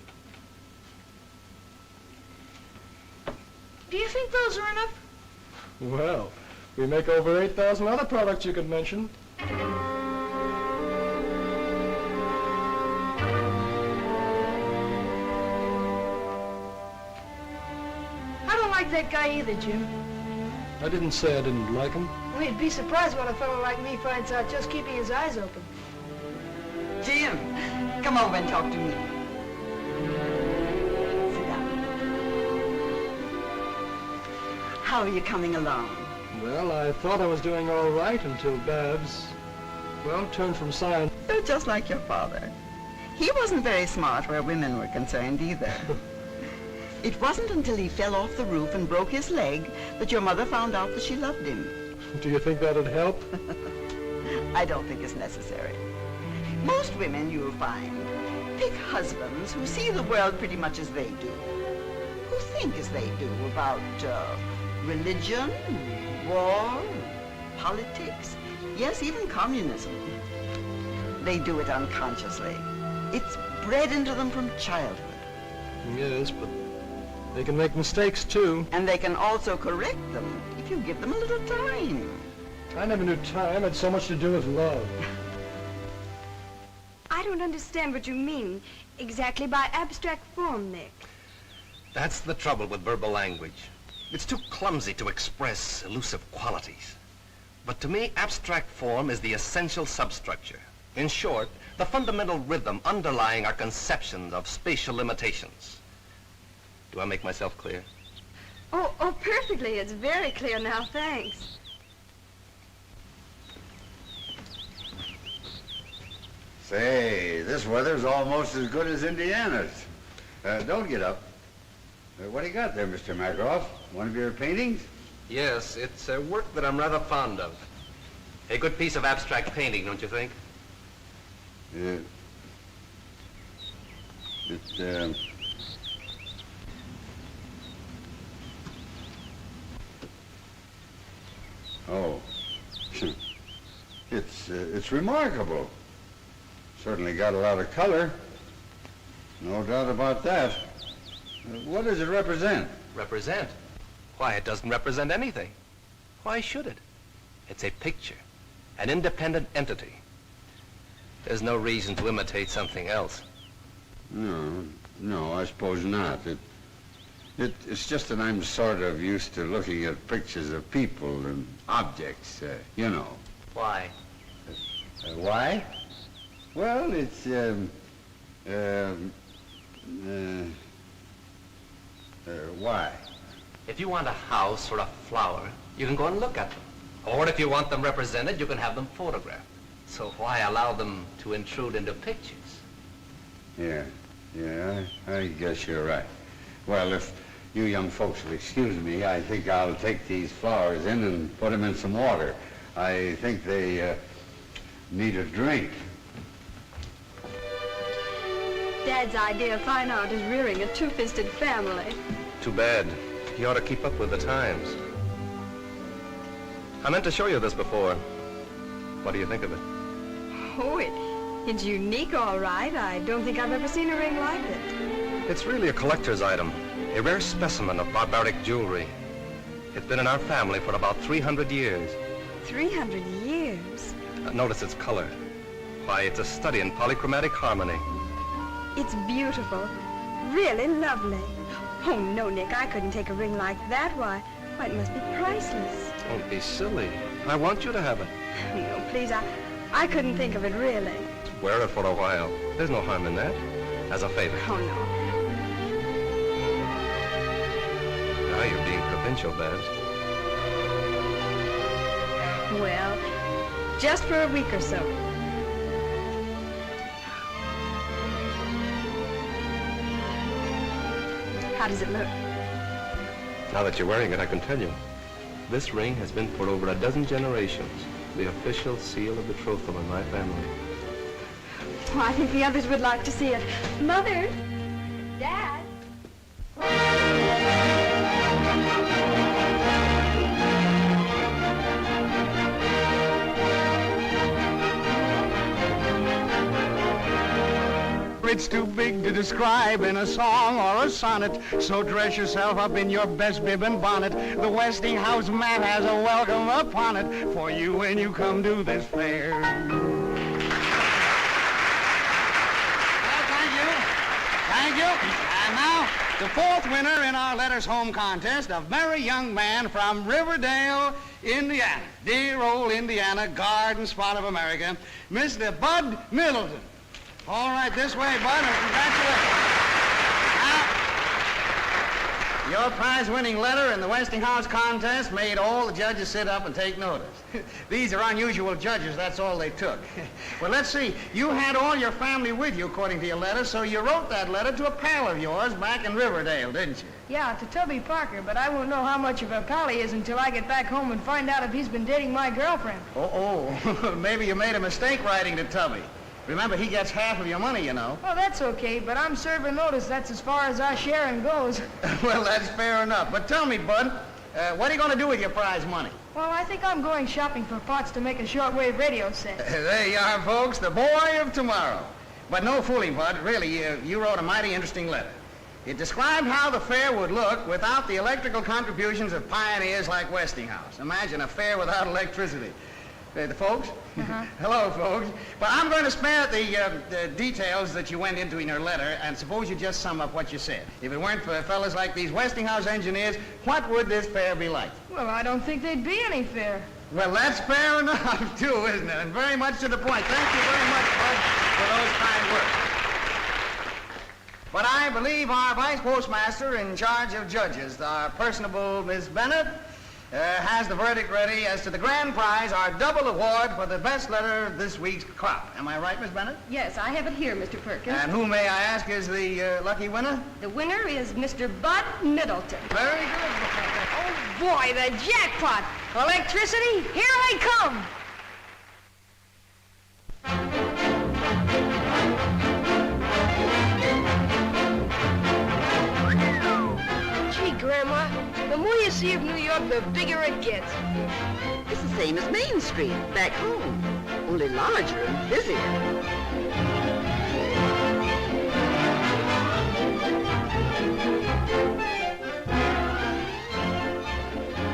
Speaker 4: Do you think those are enough?
Speaker 9: Well, we make over 8,000 other products you could mention.
Speaker 4: I don't like that guy either, Jim.
Speaker 9: I didn't say I didn't like him.
Speaker 4: Well, you'd be surprised when a fellow like me finds out just keeping his eyes open.
Speaker 5: Jim, come over and talk to me. Sit down. How are you coming along?
Speaker 9: Well, I thought I was doing all right until Babs, well, turned from science.
Speaker 5: You're just like your father. He wasn't very smart where women were concerned either. It wasn't until he fell off the roof and broke his leg that your mother found out that she loved him.
Speaker 9: Do you think that'd help?
Speaker 5: I don't think it's necessary. Most women, you'll find, pick husbands who see the world pretty much as they do, who think as they do about religion, war, politics, yes, even communism. They do it unconsciously. It's bred into them from childhood.
Speaker 9: Yes, but they can make mistakes, too.
Speaker 5: And they can also correct them if you give them a little time.
Speaker 9: I never knew time had so much to do with love.
Speaker 8: I don't understand what you mean exactly by abstract form, Nick.
Speaker 11: That's the trouble with verbal language. It's too clumsy to express elusive qualities. But to me, abstract form is the essential substructure. In short, the fundamental rhythm underlying our conceptions of spatial limitations. Do I make myself clear?
Speaker 8: Oh, perfectly. It's very clear now, thanks.
Speaker 3: Say, this weather's almost as good as Indiana's. Don't get up. What do you got there, Mr. McGraw? One of your paintings?
Speaker 11: Yes, it's a work that I'm rather fond of. A good piece of abstract painting, don't you think?
Speaker 3: Oh, it's remarkable. Certainly got a lot of color. No doubt about that. What does it represent?
Speaker 11: Represent? Why, it doesn't represent anything. Why should it? It's a picture, an independent entity. There's no reason to imitate something else.
Speaker 3: No, I suppose not. It's just that I'm sort of used to looking at pictures of people and objects, you know.
Speaker 11: Why?
Speaker 3: Why? Well, it's, why?
Speaker 11: If you want a house or a flower, you can go and look at them. Or if you want them represented, you can have them photographed. So why allow them to intrude into pictures?
Speaker 3: Yeah, I guess you're right. Well, if you young folks will excuse me, I think I'll take these flowers in and put them in some water. I think they need a drink.
Speaker 8: Dad's idea of fine art is rearing a two-fisted family.
Speaker 11: Too bad. You ought to keep up with the times. I meant to show you this before. What do you think of it?
Speaker 8: Oh, it's unique, all right. I don't think I've ever seen a ring like it.
Speaker 11: It's really a collector's item, a rare specimen of barbaric jewelry. It's been in our family for about 300 years.
Speaker 8: 300 years?
Speaker 11: Notice its color. Why, it's a study in polychromatic harmony.
Speaker 8: It's beautiful. Really lovely. Oh, no, Nick, I couldn't take a ring like that. Why, it must be priceless.
Speaker 11: Don't be silly. I want you to have it.
Speaker 8: No, please, I couldn't think of it, really.
Speaker 11: Wear it for a while. There's no harm in that. As a favor.
Speaker 8: Oh, no.
Speaker 11: Now you're being provincial, Babs.
Speaker 8: Well, just for a week or so. How does it look?
Speaker 11: Now that you're wearing it, I can tell you. This ring has been for over a dozen generations the official seal of betrothal in my family.
Speaker 8: Oh, I think the others would like to see it. Mother! Dad!
Speaker 14: It's too big to describe in a song or a sonnet, so dress yourself up in your best bib and bonnet. The Westinghouse man has a welcome upon it for you when you come to this fair. Thank you. And now, the fourth winner in our Letters Home contest, a very young man from Riverdale, Indiana. Dear old Indiana, garden spot of America, Mr. Bud Middleton. All right, this way, Bud, and congratulations. Now, your prize-winning letter in the Westinghouse contest made all the judges sit up and take notice. These are unusual judges, that's all they took. Well, let's see. You had all your family with you, according to your letter, so you wrote that letter to a pal of yours back in Riverdale, didn't you?
Speaker 6: Yeah, to Tubby Parker, but I won't know how much of a pal he is until I get back home and find out if he's been dating my girlfriend.
Speaker 14: Oh, maybe you made a mistake writing to Tubby. Remember, he gets half of your money, you know.
Speaker 4: Oh, that's okay, but I'm serving notice that's as far as our sharing goes.
Speaker 14: Well, that's fair enough. But tell me, Bud, what are you going to do with your prize money?
Speaker 4: Well, I think I'm going shopping for parts to make a shortwave radio set.
Speaker 14: There you are, folks, the boy of tomorrow. But no fooling, Bud. Really, you wrote a mighty interesting letter. It described how the fair would look without the electrical contributions of pioneers like Westinghouse. Imagine a fair without electricity. The folks? Hello, folks. But I'm going to spare the details that you went into in your letter, and suppose you just sum up what you said. If it weren't for fellas like these Westinghouse engineers, what would this fair be like?
Speaker 4: Well, I don't think there'd be any fair.
Speaker 14: Well, that's fair enough, too, isn't it? And very much to the point. Thank you very much, Bud, for those kind words. But I believe our vice postmaster in charge of judges, our personable Miss Bennett, has the verdict ready as to the grand prize, our double award for the best letter of this week's crop. Am I right, Miss Bennett?
Speaker 7: Yes, I have it here, Mr. Perkins.
Speaker 14: And who, may I ask, is the lucky winner?
Speaker 7: The winner is Mr. Bud Middleton.
Speaker 14: Very good.
Speaker 4: Oh, boy, the jackpot! Electricity, here I come! Gee, Grandma, the more you see of New York, the bigger it gets.
Speaker 5: It's the same as Main Street, back home, only larger and busier.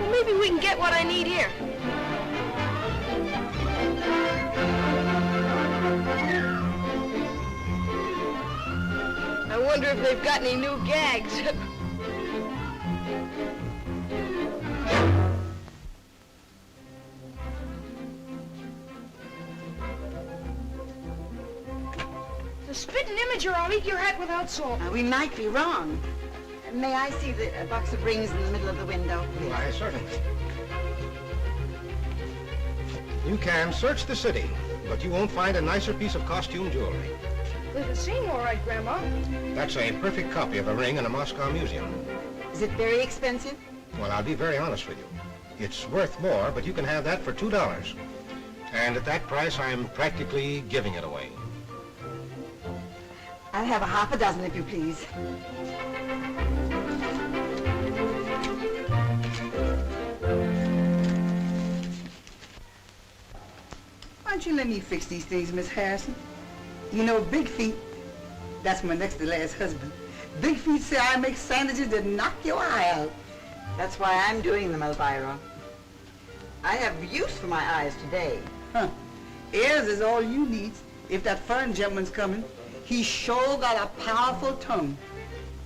Speaker 4: Well, maybe we can get what I need here. I wonder if they've got any new gags. The spitting image or I'll eat your hat without salt.
Speaker 5: Now, we might be wrong. May I see the box of rings in the middle of the window?
Speaker 15: Why, certainly. You can search the city, but you won't find a nicer piece of costume jewelry.
Speaker 4: They're the same, all right, Grandma.
Speaker 15: That's a perfect copy of a ring in a Moscow museum.
Speaker 5: Is it very expensive?
Speaker 15: Well, I'll be very honest with you. It's worth more, but you can have that for $2. And at that price, I'm practically giving it away.
Speaker 5: I'll have a half a dozen, if you please.
Speaker 6: Why don't you let me fix these things, Miss Harrison? You know, Big Feet, that's my next to last husband. Big Feet say I make sandwiches that knock your eye out.
Speaker 5: That's why I'm doing them, Elvira. I have use for my eyes today.
Speaker 6: Huh. Ears is all you need. If that foreign gentleman's coming, he sure got a powerful tongue.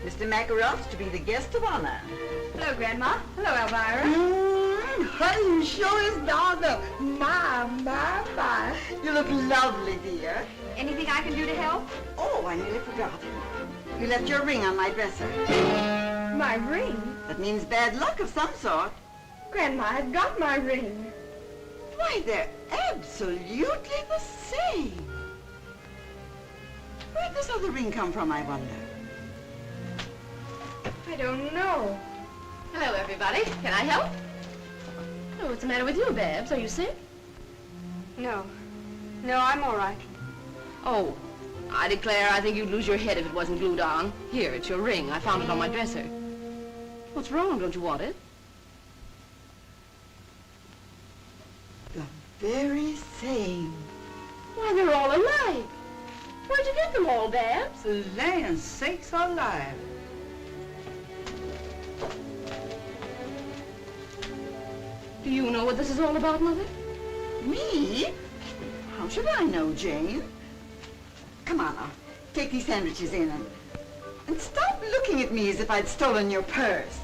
Speaker 5: Mr. Makarof's to be the guest of honor.
Speaker 7: Hello, Grandma. Hello, Elvira.
Speaker 6: Honey, you sure is dogged up. My.
Speaker 5: You look lovely, dear.
Speaker 7: Anything I can do to help?
Speaker 5: Oh, I nearly forgot. You left your ring on my dresser.
Speaker 4: My ring?
Speaker 5: That means bad luck of some sort.
Speaker 4: Grandma, I've got my ring.
Speaker 5: Why, they're absolutely the same. Where'd this other ring come from, I wonder?
Speaker 4: I don't know.
Speaker 7: Hello, everybody. Can I help? Oh, what's the matter with you, Babs? Are you sick?
Speaker 8: No. No, I'm all right.
Speaker 7: Oh, I declare I think you'd lose your head if it wasn't glued on. Here, it's your ring. I found it on my dresser. What's wrong? Don't you want it?
Speaker 5: The very same.
Speaker 7: Why, they're all alike. Where'd you get them all, Babs?
Speaker 6: Land sakes alive.
Speaker 7: Do you know what this is all about, Mother?
Speaker 5: Me? How should I know, Jane? Come on now, take these sandwiches in and stop looking at me as if I'd stolen your purse.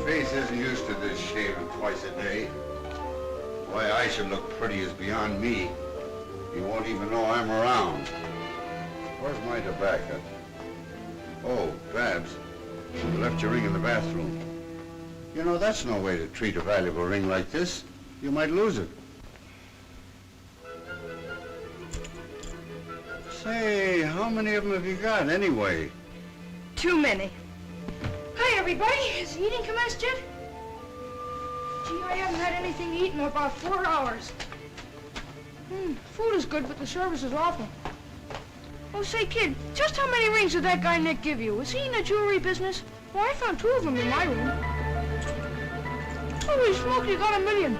Speaker 3: Face isn't used to this shaving twice a day. Why I should look pretty is beyond me. You won't even know I'm around. Where's my tobacco? Oh, Babs, you left your ring in the bathroom. You know, that's no way to treat a valuable ring like this. You might lose it. Say, how many of them have you got anyway?
Speaker 4: Too many. Hi, everybody. Has the eating commenced yet? Gee, I haven't had anything to eat in about 4 hours. Food is good, but the service is awful. Oh, say, kid, just how many rings did that guy Nick give you? Was he in the jewelry business? Well, I found 2 of them in my room. Holy smoke, you got $1 million.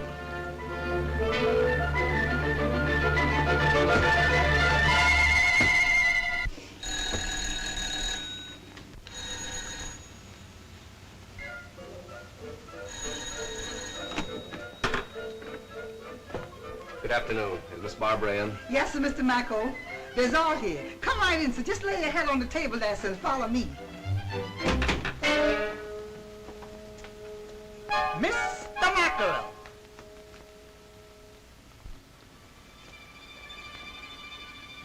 Speaker 11: Good afternoon. Is Miss Barbara in?
Speaker 6: Yes, sir, Mr. Macko. There's all here. Come right in, sir. Just lay your head on the table there, sir, and follow me. Mr. Mackerel.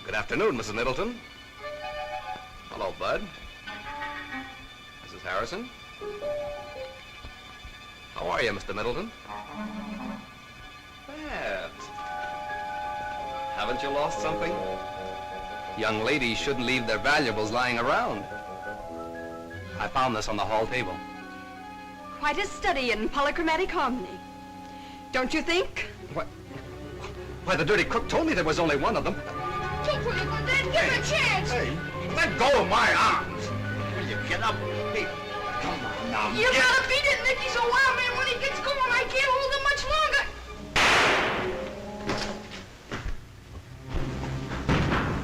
Speaker 11: Good afternoon, Mrs. Middleton. Hello, Bud. Mrs. Harrison. How are you, Mr. Middleton? Babs. Haven't you lost something? Young ladies shouldn't leave their valuables lying around. I found this on the hall table.
Speaker 16: Quite a study in polychromatic harmony. Don't you think?
Speaker 11: What? Why, the dirty crook told me there was only one of them.
Speaker 4: Don't pull it, Dad. Give it a chance.
Speaker 3: Hey, let go of my arms. Will you get up? Hey, come on now.
Speaker 4: You gotta beat it, Nick. He's a wild man. When he gets going, I can't hold him much longer.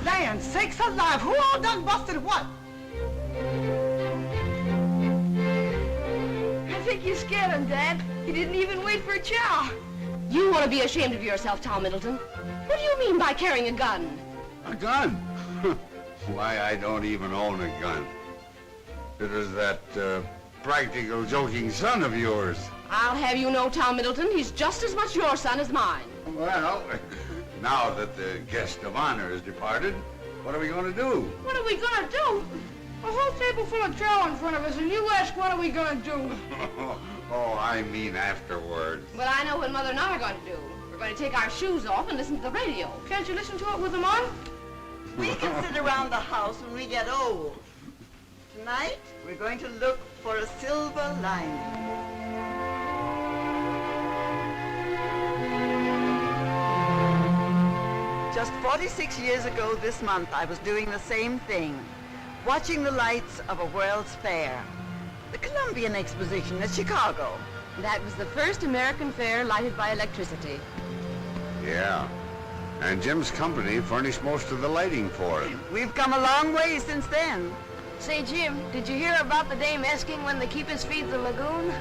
Speaker 6: Land sakes alive, who all done busted what?
Speaker 4: I think you scared him, Dad. He didn't even wait for a chow.
Speaker 7: You want to be ashamed of yourself, Tom Middleton. What do you mean by carrying a gun?
Speaker 3: A gun? Why, I don't even own a gun. It is that practical joking son of yours.
Speaker 7: I'll have you know, Tom Middleton, he's just as much your son as mine.
Speaker 3: Well, now that the guest of honor has departed, what are we going to do?
Speaker 4: What are we gonna do? A whole table full of chow in front of us, and you ask what are we gonna do?
Speaker 3: Oh, I mean afterwards.
Speaker 7: Well, I know what Mother and I are going to do. We're going to take our shoes off and listen to the radio.
Speaker 4: Can't you listen to it with them on?
Speaker 5: We can sit around the house when we get old. Tonight, we're going to look for a silver lining. Just 46 years ago this month, I was doing the same thing, watching the lights of a World's Fair, the Columbian Exposition at Chicago.
Speaker 7: That was the first American fair lighted by electricity.
Speaker 3: Yeah. And Jim's company furnished most of the lighting for it.
Speaker 5: We've come a long way since then.
Speaker 4: Say, Jim, did you hear about the dame asking when the keepers feed the lagoon?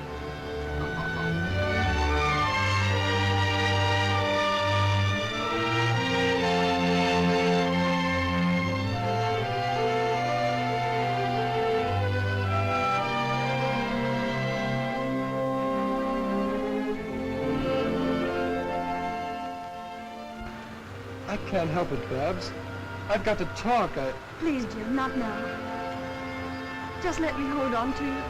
Speaker 9: I can't help it, Babs. I've got to talk.
Speaker 8: Please, Jim, not now. Just let me hold on to you.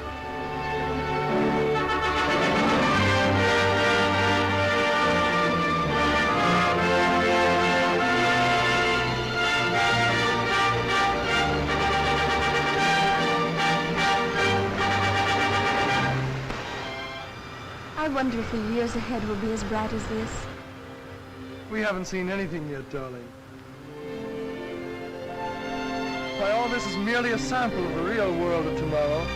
Speaker 8: I wonder if the years ahead will be as bright as this.
Speaker 9: We haven't seen anything yet, darling. Why, all this is merely a sample of the real world of tomorrow.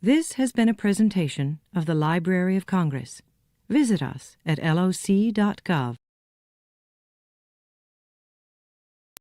Speaker 1: This has been a presentation of the Library of Congress. Visit us at loc.gov.